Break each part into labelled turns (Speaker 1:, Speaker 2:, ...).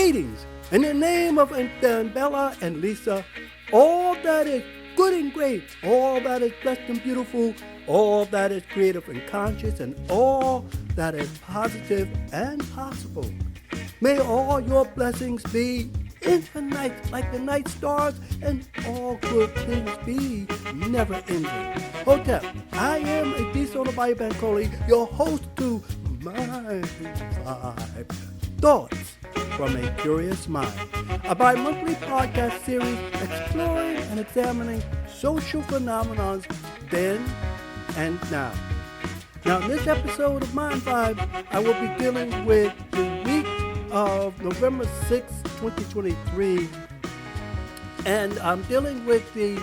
Speaker 1: Greetings in the name of Bella and Lisa, all that is good and great, all that is blessed and beautiful, all that is creative and conscious, and all that is positive and possible. May all your blessings be infinite like the night stars, and all good things be never ending. Hotep, I am a Soda Bancoli, your host to Mindvibes, Thoughts from a Curious Mind, a bi-monthly podcast series exploring and examining social phenomena then and now. Now, in this episode of Mind Vibe, I will be dealing with the week of November 6, 2023, and I'm dealing with the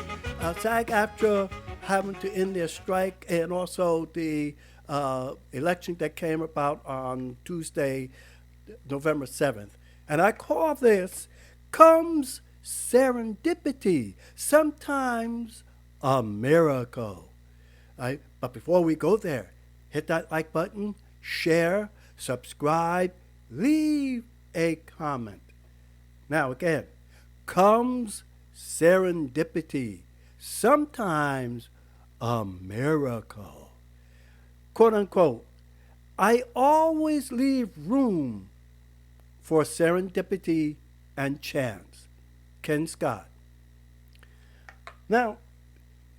Speaker 1: SAG-AFTRA having to end their strike, and also the election that came about on Tuesday, November 7th. And I call this Comes Serendipity, sometimes a miracle. Right? But before we go there, hit that like button, share, subscribe, leave a comment. Now again, comes serendipity, sometimes a miracle. Quote unquote, I always leave room for serendipity and chance. Ken Scott. Now,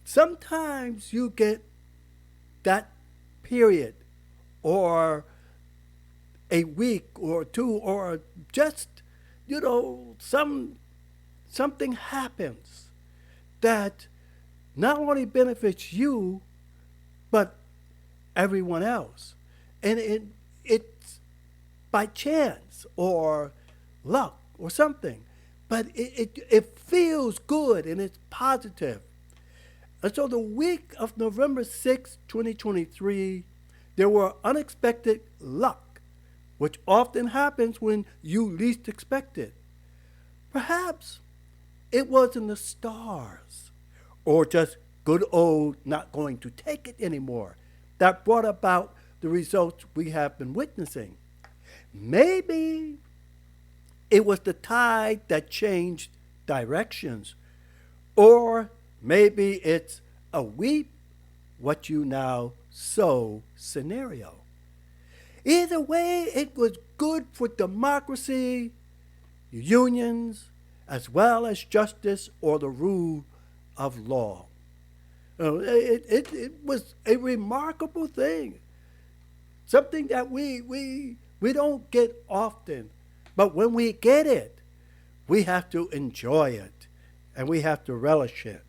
Speaker 1: sometimes you get that period or a week or two, or just, something happens that not only benefits you, but everyone else. And it's by chance or luck or something. But it feels good and it's positive. And so the week of November 6, 2023, there were unexpected luck, which often happens when you least expect it. Perhaps it was in the stars, or just good old not going to take it anymore, that brought about the results we have been witnessing. Maybe it was the tide that changed directions, or maybe it's a weep what you now sow scenario. Either way, it was good for democracy, unions, as well as justice or the rule of law. It was a remarkable thing, something that we don't get often, but when we get it, we have to enjoy it and we have to relish it.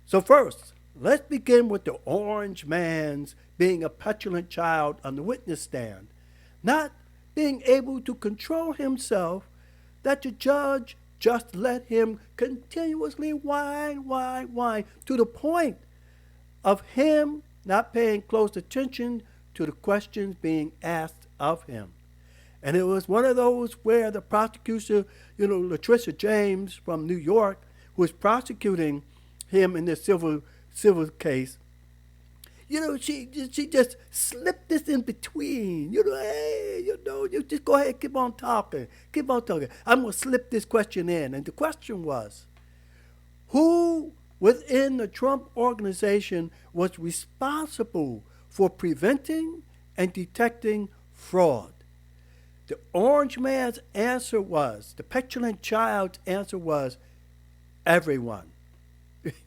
Speaker 1: So first, let's begin with the orange man's being a petulant child on the witness stand, not being able to control himself, that the judge just let him continuously whine, to the point of him not paying close attention to the questions being asked of him. And it was one of those where the prosecutor, Latricia James from New York, who was prosecuting him in this civil case, she just slipped this in between. Hey, you just go ahead, keep on talking. I'm going to slip this question in. And the question was, who within the Trump organization was responsible for preventing and detecting fraud? The orange man's answer was, the petulant child's answer was, everyone.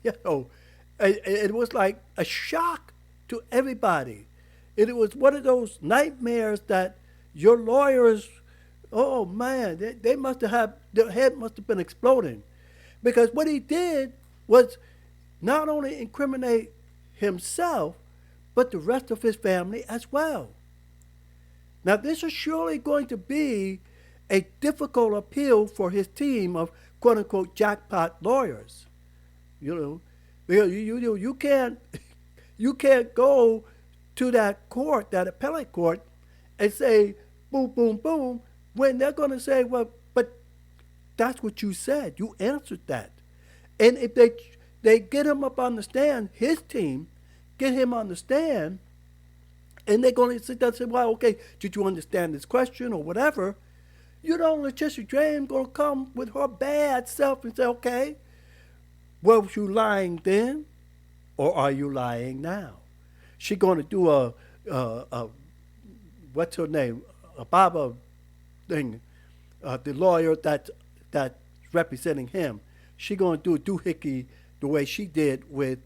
Speaker 1: It was like a shock to everybody. It was one of those nightmares that your lawyers, oh man, they must have their head must have been exploding. Because what he did was not only incriminate himself, but the rest of his family as well. Now, this is surely going to be a difficult appeal for his team of quote-unquote jackpot lawyers. Because you can't go to that court, that appellate court, and say boom, boom, boom, when they're going to say, well, but that's what you said. You answered that. And if they get him up on the stand, his team get him on the stand, and they're going to sit down and say, well, okay, did you understand this question or whatever? You know, Letitia James gonna come with her bad self and say, okay, was you lying then, or are you lying now? She gonna do a what's her name, a Baba thing, the lawyer that's representing him. She gonna do a doohickey the way she did with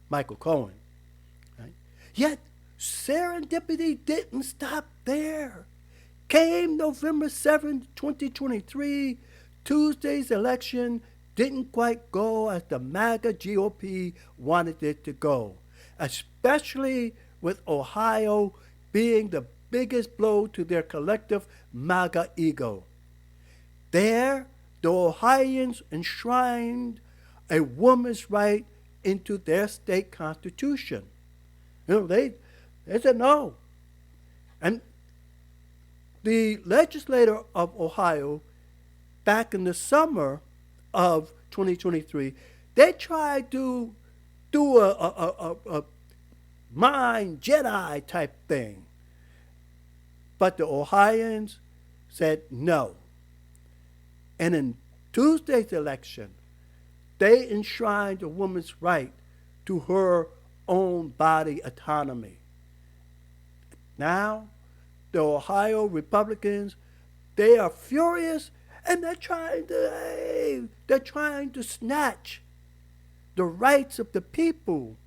Speaker 1: Michael Cohen. Right? Yet serendipity didn't stop there. Came November 7th, 2023, Tuesday's election didn't quite go as the MAGA GOP wanted it to go, especially with Ohio being the biggest blow to their collective MAGA ego. There, the Ohioans enshrined a woman's right into their state constitution. You know, they said no. And the legislator of Ohio, back in the summer of 2023, they tried to do a mind Jedi type thing. But the Ohioans said no. And in Tuesday's election, they enshrined a woman's right to her own body autonomy. Now, the Ohio Republicans, they are furious, and they're trying to snatch the rights of the people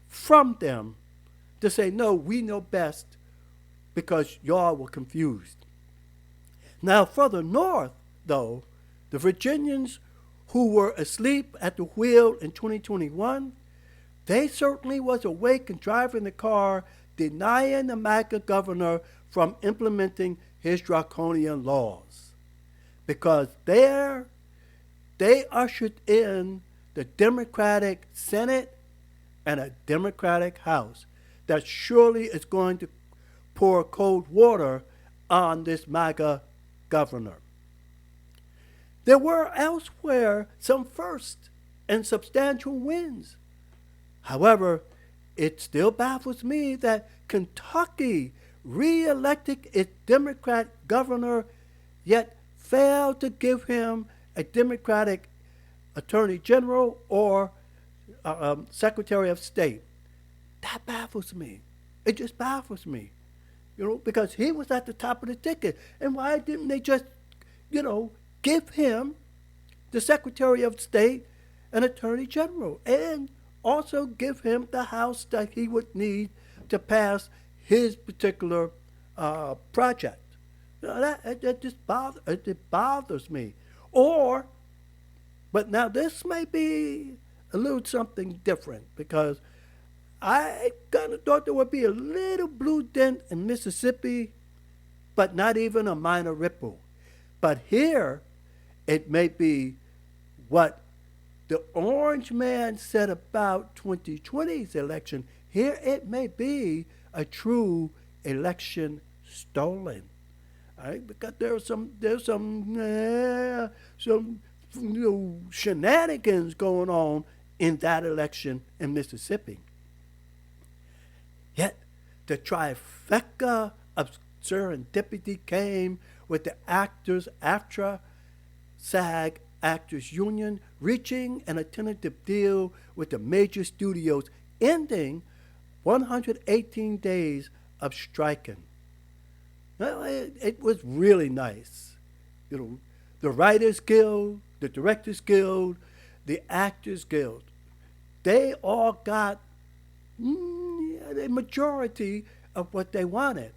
Speaker 1: from them to say, no, we know best because y'all were confused. Now, further north, though, the Virginians who were asleep at the wheel in 2021, they certainly was awake and driving the car, denying the MAGA governor from implementing his draconian laws. Because there, they ushered in the Democratic Senate and a Democratic House that surely is going to pour cold water on this MAGA governor. There were elsewhere some first and substantial wins. However, it still baffles me that Kentucky re-elected its Democrat governor, yet failed to give him a Democratic attorney general or secretary of state. That baffles me. It just baffles me. You know, because he was at the top of the ticket. And why didn't they just, give him the secretary of state and attorney general, and also give him the House that he would need to pass his particular project? That just bothers me. But now this may be a little something different, because I kind of thought there would be a little blue dent in Mississippi, but not even a minor ripple. But here, it may be what the orange man said about 2020's election. Here it may be a true election stolen. All right? Because there's some shenanigans going on in that election in Mississippi. Yet the trifecta of serendipity came with the actors AFTRA, SAG Actors Union reaching an tentative deal with the major studios, ending 118 days of striking. Well, it was really nice. The Writers Guild, the Directors Guild, the Actors Guild, they all got the majority of what they wanted,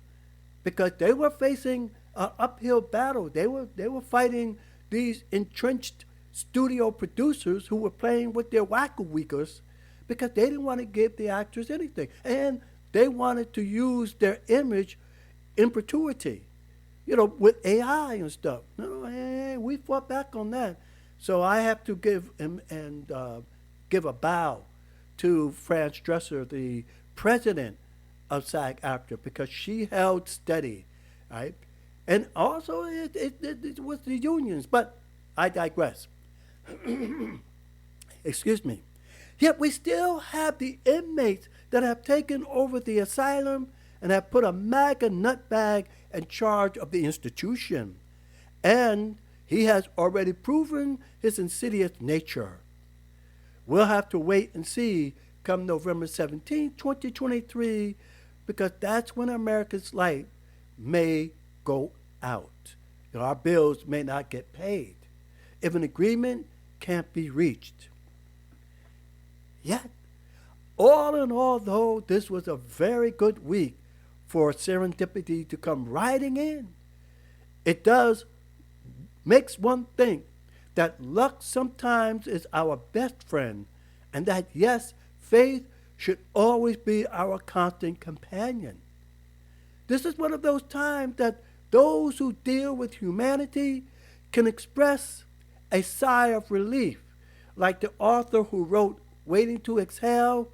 Speaker 1: because they were facing an uphill battle. They were fighting these entrenched studio producers who were playing with their wacko-weakers, because they didn't want to give the actors anything, and they wanted to use their image in perpetuity, with AI and stuff. We fought back on that. So I have to give a bow to Franz Dresser, the president of SAG-AFTRA, because she held steady, right? And also it was the unions, but I digress. Excuse me. Yet we still have the inmates that have taken over the asylum and have put a MAGA nutbag in charge of the institution. and he has already proven his insidious nature. We'll have to wait and see come November 17, 2023, because that's when America's light may go out. Our bills may not get paid if an agreement can't be reached. Yet, all in all, though, this was a very good week for serendipity to come riding in. It does makes one think that luck sometimes is our best friend, and that yes, faith should always be our constant companion. This is one of those times that those who deal with humanity can express a sigh of relief, like the author who wrote Waiting to Exhale.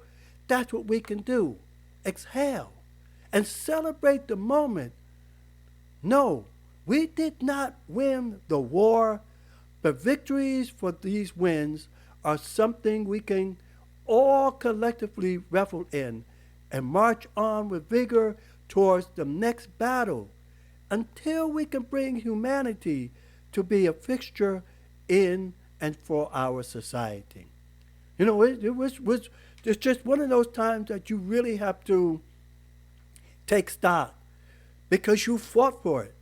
Speaker 1: That's what we can do. Exhale and celebrate the moment. No, we did not win the war, but victories for these wins are something we can all collectively revel in and march on with vigor towards the next battle until we can bring humanity to be a fixture in and for our society. You know, it's just one of those times that you really have to take stock because you fought for it.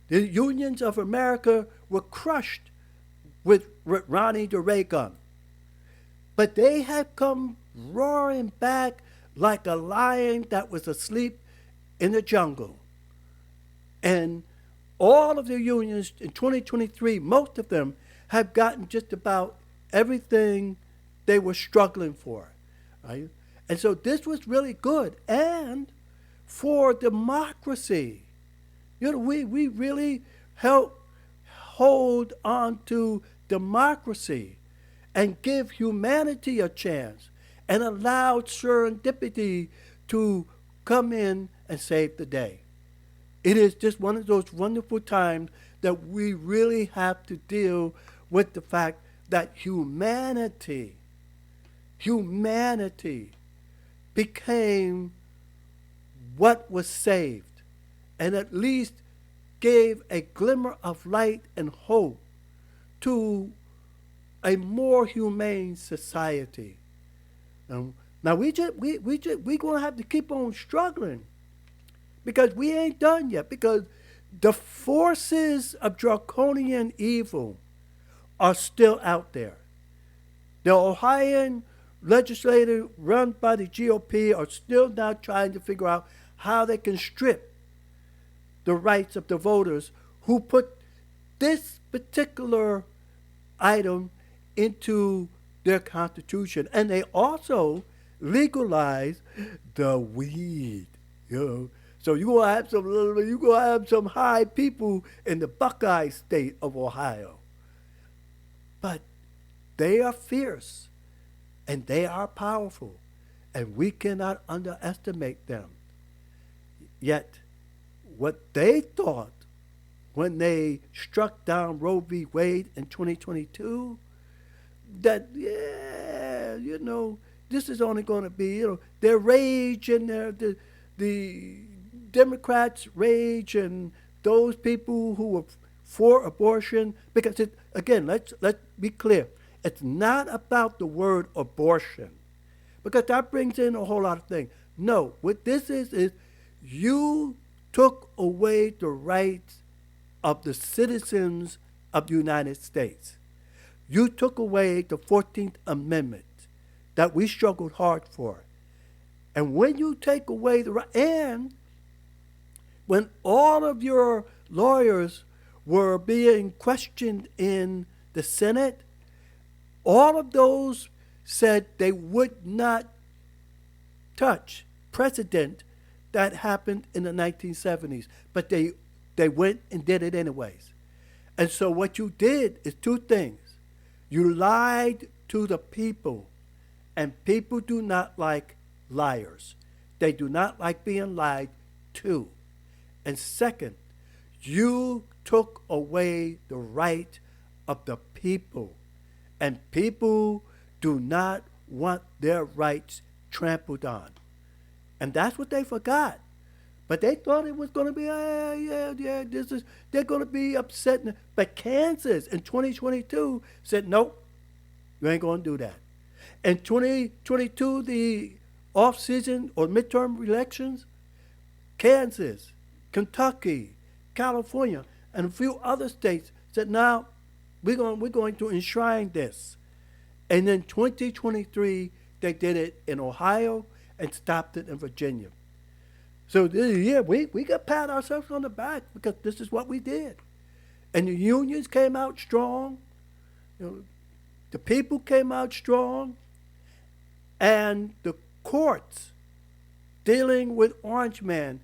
Speaker 1: The unions of America were crushed with Ronnie the Ray gun. But they have come roaring back like a lion that was asleep in the jungle. And all of the unions in 2023, most of them have gotten just about everything they were struggling for. Right? And so this was really good. And for democracy, you know, we really help hold on to democracy and give humanity a chance and allow serendipity to come in and save the day. It is just one of those wonderful times that we really have to deal with the fact that humanity became what was saved and at least gave a glimmer of light and hope to a more humane society. Now we gonna have to keep on struggling because we ain't done yet, because the forces of draconian evil are still out there. The Ohioan legislature run by the GOP are still now trying to figure out how they can strip the rights of the voters who put this particular item into their constitution. And they also legalize the weed. You know? So you're gonna have some high people in the Buckeye state of Ohio. But they are fierce and they are powerful, and we cannot underestimate them. Yet, what they thought when they struck down Roe v. Wade in 2022, that, yeah, you know, this is only going to be, you know, their rage and the Democrats' rage and those people who were for abortion, because let's be clear. It's not about the word abortion, because that brings in a whole lot of things. No, what this is you took away the rights of the citizens of the United States. You took away the 14th Amendment that we struggled hard for. And when you take away the right, and when all of your lawyers were being questioned in the Senate, all of those said they would not touch precedent that happened in the 1970s, but they went and did it anyways. And so what you did is two things. You lied to the people, and people do not like liars. They do not like being lied to. And second, you took away the right of the people, and people do not want their rights trampled on. And that's what they forgot. But they thought it was going to be, they're going to be upset. But Kansas in 2022 said, nope, you ain't going to do that. In 2022, the off-season or midterm elections, Kansas, Kentucky, California, and a few other states said, now we're going to enshrine this. And then 2023, they did it in Ohio and stopped it in Virginia. So yeah, we got to pat ourselves on the back because this is what we did. And the unions came out strong. The people came out strong. And the courts dealing with Orange Man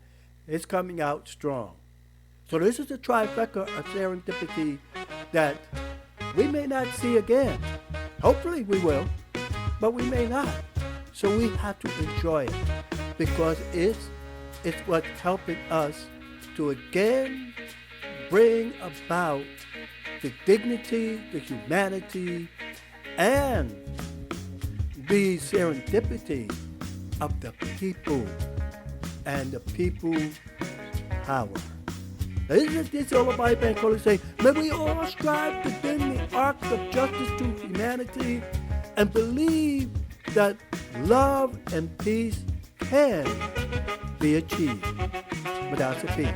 Speaker 1: is coming out strong. So this is a trifecta of serendipity that we may not see again. Hopefully we will, but we may not. So we have to enjoy it because it's what's helping us to again bring about the dignity, the humanity, and the serendipity of the people and the people's power. Now, isn't this all about Bancola saying, may we all strive to bend the arc of justice to humanity and believe that love and peace can be achieved without a peace.